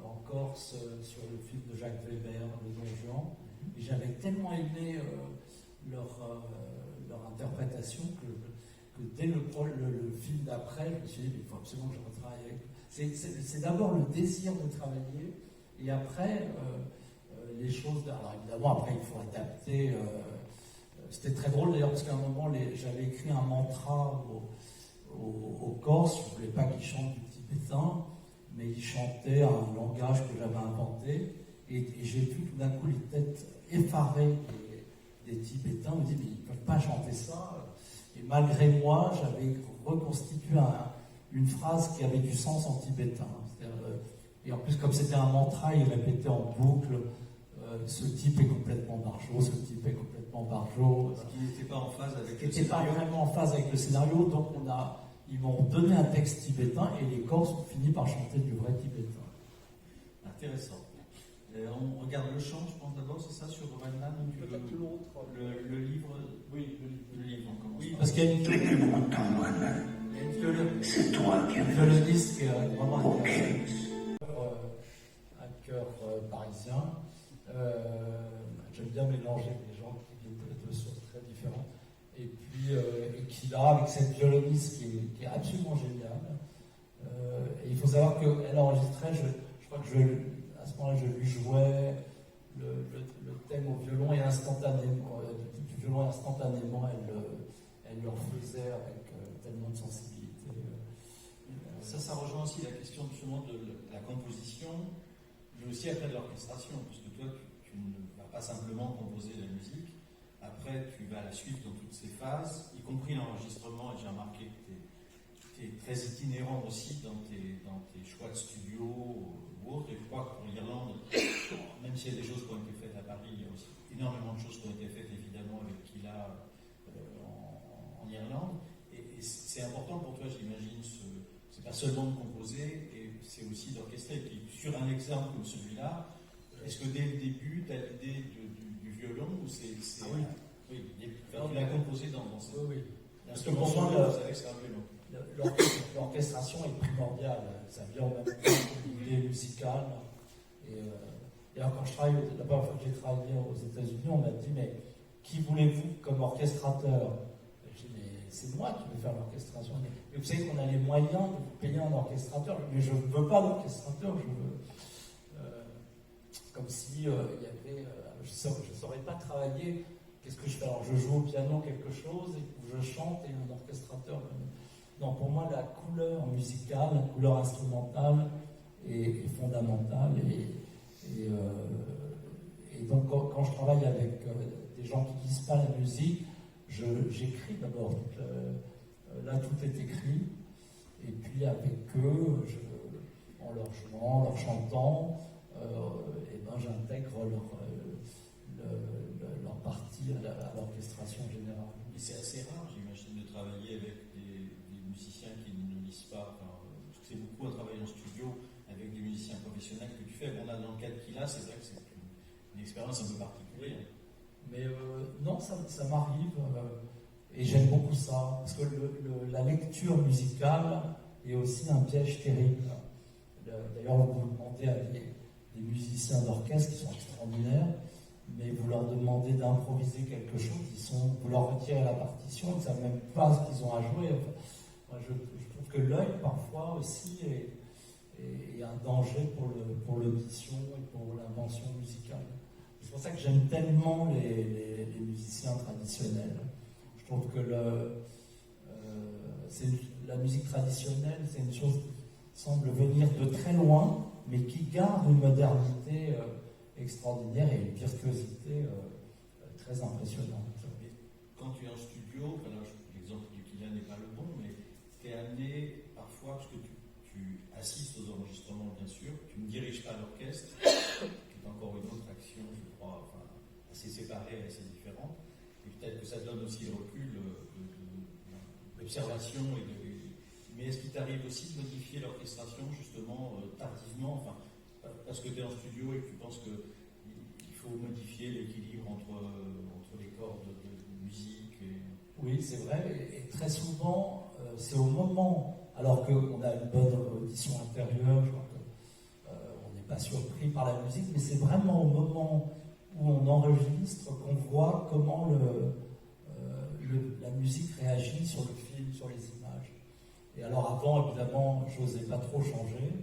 en Corse sur le film de Jacques Weber, Le Don Juan, et j'avais tellement aimé leur interprétation que dès le film d'après, je me suis dit, mais il faut absolument que je retravaille avec eux. C'est d'abord le désir de travailler, et après, les choses. Alors évidemment, après, il faut adapter. C'était très drôle d'ailleurs, parce qu'à un moment, j'avais écrit un mantra aux Corses. Je ne voulais pas qu'ils chantent du tibétain, mais ils chantaient un langage que j'avais inventé. Et j'ai vu tout d'un coup les têtes effarées des Tibétains. On me dit, mais ils ne peuvent pas chanter ça. Et malgré moi, j'avais reconstitué une phrase qui avait du sens en tibétain. Et en plus, comme c'était un mantra, il répétait en boucle ce type est complètement barjot, ce type est complètement barjot. Ce qui n'était pas en phase avec le scénario. Pas vraiment en phase avec le scénario, donc ils m'ont donné un texte tibétain et les Corses ont fini par chanter du vrai tibétain. Intéressant. On regarde le chant, je pense d'abord, c'est ça, sur Romanman, peut-être l'autre. Le livre. Oui, le livre, on commence. Oui, parce qu'il y a une plus beaucoup de temps, Mohamed. C'est toi qui as une violoniste qui est vraiment un cœur parisien. J'aime bien mélanger des gens qui viennent de sources très différentes. Et puis, et qui là, avec cette violoniste qui est absolument géniale. Et il faut savoir qu'elle enregistrait, je crois que à ce moment-là, je lui jouais le thème au violon et instantanément, du violon instantanément, elle le refaisait avec tellement de sensibilité. Ça rejoint aussi la question justement de la composition, mais aussi après de l'orchestration, puisque toi, tu ne vas pas simplement composer la musique, après tu vas la suivre dans toutes ses phases, y compris l'enregistrement, et j'ai remarqué que tu es très itinérant aussi dans tes choix de studio ou autres, et je crois que pour l'Irlande, même s'il y a des choses qui ont été faites à Paris, il y a aussi énormément de choses qui ont été faites évidemment avec Kila en Irlande, et c'est important pour toi, j'imagine, c'est pas seulement de composer, et c'est aussi d'orchestrer. Et puis, sur un exemple comme celui-là, est-ce que dès le début, tu as l'idée du violon ou c'est oui, tu l'as composé dans cette... Oui. Parce que pour moi, l'orchestration est primordiale. Ça vient en même temps que l'idée musicale. Et alors, quand la première fois que j'ai travaillé aux États-Unis, on m'a dit, mais qui voulez-vous comme orchestrateur? J'ai dit, mais c'est moi qui vais faire l'orchestration. Et vous savez qu'on a les moyens de payer un orchestrateur, mais je ne veux pas d'orchestrateur, je veux. Comme si il y avait. Je ne saurais pas travailler. Qu'est-ce que je fais? Alors, je joue au piano quelque chose, et je chante, et un orchestrateur. Non, pour moi, la couleur musicale, la couleur instrumentale est fondamentale. Et donc, quand je travaille avec des gens qui ne lisent pas la musique, j'écris d'abord. Là, tout est écrit. Et puis, avec eux, en leur jouant, en leur chantant, j'intègre leur partie à l'orchestration générale. Et c'est assez rare, j'imagine, de travailler avec des musiciens qui ne lisent pas. Parce que c'est beaucoup à travailler en studio avec des musiciens professionnels que tu fais. Bon, là, dans le cas de Kila, c'est vrai que c'est une expérience un peu particulière. Mais non, ça m'arrive. Et j'aime beaucoup ça. Parce que la lecture musicale est aussi un piège terrible. D'ailleurs, vous demandez à des musiciens d'orchestre qui sont extraordinaires, mais vous leur demandez d'improviser quelque chose, vous leur retirez la partition, ils ne savent même pas ce qu'ils ont à jouer. Moi, je trouve que l'œil, parfois, aussi, est un danger pour l'audition et pour l'invention musicale. C'est pour ça que j'aime tellement les musiciens traditionnels. Je trouve que la musique traditionnelle, c'est une chose qui semble venir de très loin, mais qui garde une modernité extraordinaire et une virtuosité très impressionnante. Quand quand tu es en studio, l'exemple du Kylian n'est pas le bon, mais tu es amené parfois, parce que tu assistes aux enregistrements bien sûr, tu ne diriges pas l'orchestre, qui est encore une autre action, je crois, assez séparée, assez différente, et peut-être que ça donne aussi le recul d'observation. Mais est-ce qu'il t'arrive aussi de modifier l'orchestration justement tardivement, parce que tu es en studio et que tu penses qu'il faut modifier l'équilibre entre les cordes de musique Oui, c'est vrai, et très souvent, c'est au moment, alors qu'on a une bonne audition intérieure, je crois qu'on n'est pas surpris par la musique, mais c'est vraiment au moment où on enregistre qu'on voit comment la musique réagit sur le film, sur les images. Et alors avant, évidemment, je n'osais pas trop changer,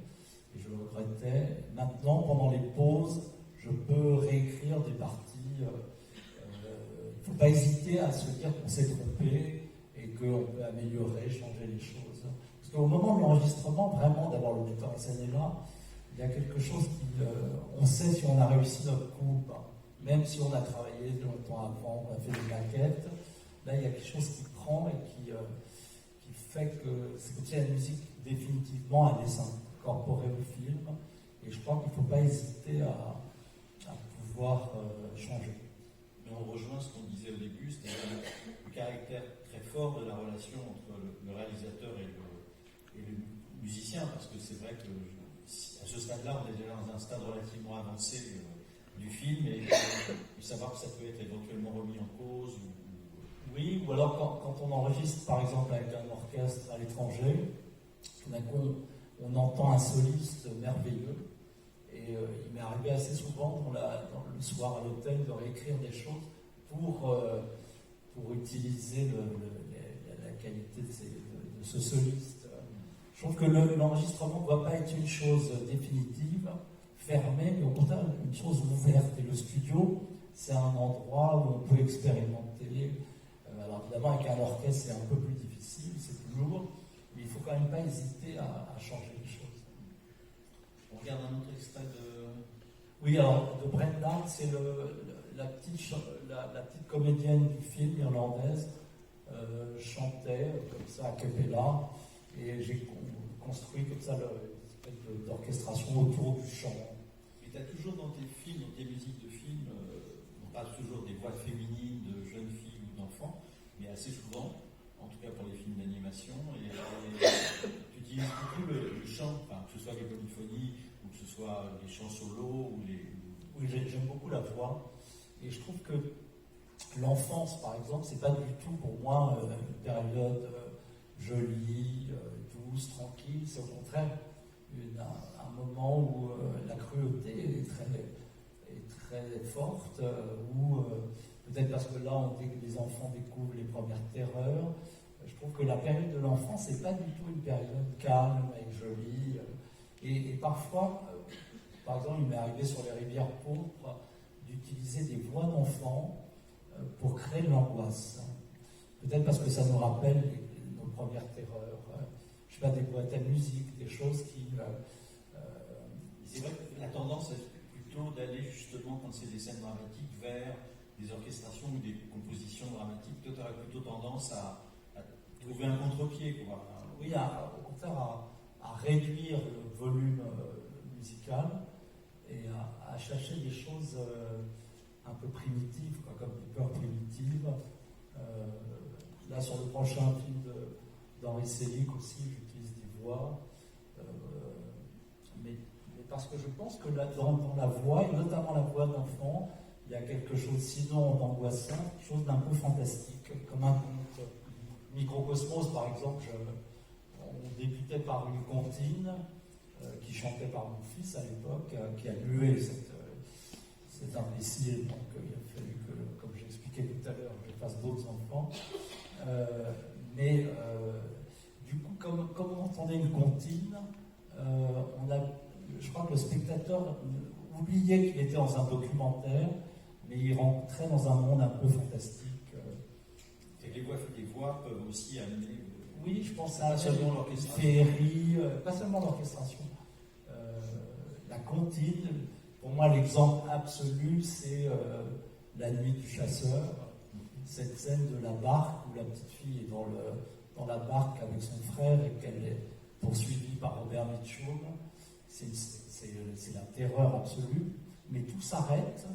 et je le regrettais. Maintenant, pendant les pauses, je peux réécrire des parties. Il ne faut pas hésiter à se dire qu'on s'est trompé et qu'on peut améliorer, changer les choses. Parce qu'au moment de l'enregistrement, vraiment, d'abord le metteur en scène est là, il y a quelque chose on sait si on a réussi notre coup ou pas. Même si on a travaillé longtemps avant, on a fait des maquettes, là il y a quelque chose qui prend et qui fait que c'est comme si la musique définitivement a des incorporé au film. Et je crois qu'il ne faut pas hésiter à pouvoir changer. Mais on rejoint ce qu'on disait au début, c'est-à-dire le caractère très fort de la relation entre le réalisateur et le musicien, parce que c'est vrai que à ce stade-là, on est déjà dans un stade relativement avancé du film, et savoir que ça peut être éventuellement remis en cause. Oui, ou alors quand on enregistre par exemple avec un orchestre à l'étranger, tout d'un coup on entend un soliste merveilleux, et il m'est arrivé assez souvent le soir à l'hôtel de réécrire des choses pour utiliser la qualité de ce soliste. Je trouve que l'enregistrement ne doit pas être une chose définitive, fermée, mais au contraire une chose ouverte. Et le studio, c'est un endroit où on peut expérimenter. Alors évidemment, avec un orchestre, c'est un peu plus difficile, c'est plus lourd, mais il ne faut quand même pas hésiter à changer les choses. On regarde un autre extrait de... Oui, alors de Brenda, c'est la petite comédienne du film irlandaise, chantait comme ça à cappella, et j'ai construit comme ça l'espèce d'orchestration autour du chant. Et tu as toujours dans tes films, dans tes musiques de films, on parle toujours des voix féminines de jeunes filles ou d'enfants, mais assez souvent, en tout cas pour les films d'animation, et tu utilises beaucoup le chant, que ce soit les polyphonies, ou que ce soit les chants solos, ou les... Oui, j'aime beaucoup la voix, et je trouve que l'enfance, par exemple, c'est pas du tout pour moi une période jolie, douce, tranquille, c'est au contraire un moment où la cruauté est très forte, où peut-être parce que là, les enfants découvrent les premières terreurs. Je trouve que la période de l'enfance, c'est pas du tout une période calme et jolie. Et parfois, par exemple, il m'est arrivé sur les rivières pourpres d'utiliser des voix d'enfants pour créer de l'angoisse. Peut-être parce que ça nous rappelle nos premières terreurs. Je sais pas, des boîtes à musique, des choses qui... C'est vrai que la tendance est plutôt d'aller justement, quand c'est des scènes dramatiques, vers des orchestrations ou des compositions dramatiques. Toi, tu aurais plutôt tendance à trouver un contre-pied, quoi. Oui, au contraire, à réduire le volume musical et à chercher des choses un peu primitives, quoi, comme des peurs primitives. Là, sur le prochain film d'Henri Selick aussi, j'utilise des voix. Mais parce que je pense que dans la voix, et notamment la voix d'enfant, il y a quelque chose, sinon d'angoissant, quelque chose d'un peu fantastique, comme un conte. Microcosmos, par exemple, on débutait par une comptine qui chantait par mon fils à l'époque, qui a mué cet imbécile, donc il a fallu que, comme j'ai expliqué tout à l'heure, je fasse d'autres enfants. Mais du coup, comme on entendait une comptine, je crois que le spectateur oubliait qu'il était dans un documentaire, mais il rentrait dans un monde un peu fantastique. Et les voix peuvent aussi amener... Oui, je pense à pas seulement l'orchestration. Féerie, pas seulement l'orchestration. La comptine, pour moi, l'exemple absolu, c'est La Nuit du chasseur, cette scène de la barque où la petite fille est dans la barque avec son frère et qu'elle est poursuivie par Robert Mitchum. C'est la terreur absolue, mais tout s'arrête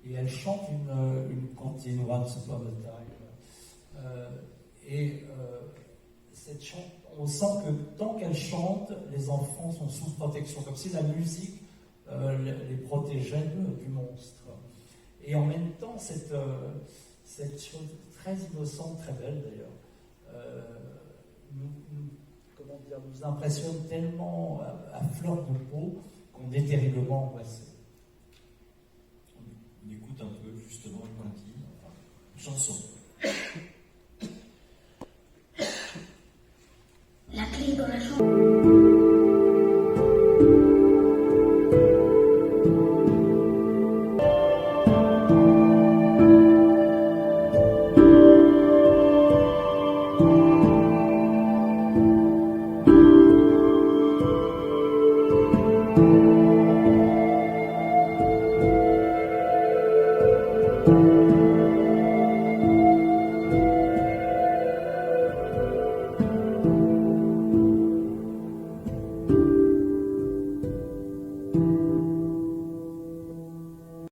et elle chante une comptine, Once Upon a Time. Cette on sent que tant qu'elle chante, les enfants sont sous protection, comme si la musique les protégeait du monstre. Et en même temps, cette chose très innocente, très belle d'ailleurs, nous impressionne tellement à fleur de peau qu'on est terriblement angoissé. On écoute un peu justement une chanson.